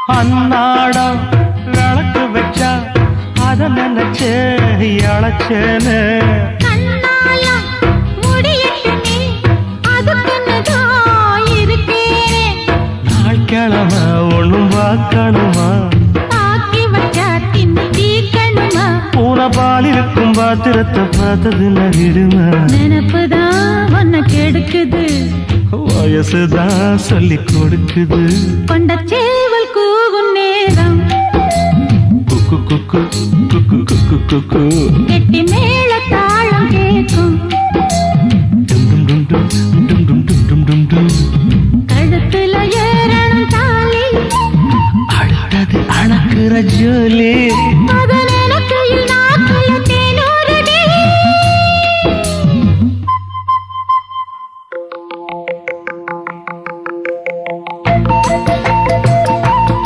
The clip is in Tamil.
அன்னாடம் விளக்கு வச்சா அத நினைச்சே அழைச்சேன்னு நாள் கிழமை ஒண்ணும் பார்க்கணுமா பூனபால் இருக்கும் பாத்திரத்தை பார்த்தது நகிடுமா நினப்புதான் ஒன்ன கெடுக்குது வயசுதான் சொல்லி கொடுக்குது கொண்ட சேவல் கூவும் நேரம் குக்கு குக்கு குக்கு குக்கு குக்கு கெட்டி மேல தாளம் கேட்கும் கழுத்துல ஏறணும் தாலி அடுத்தது அணக்குற ஜோலி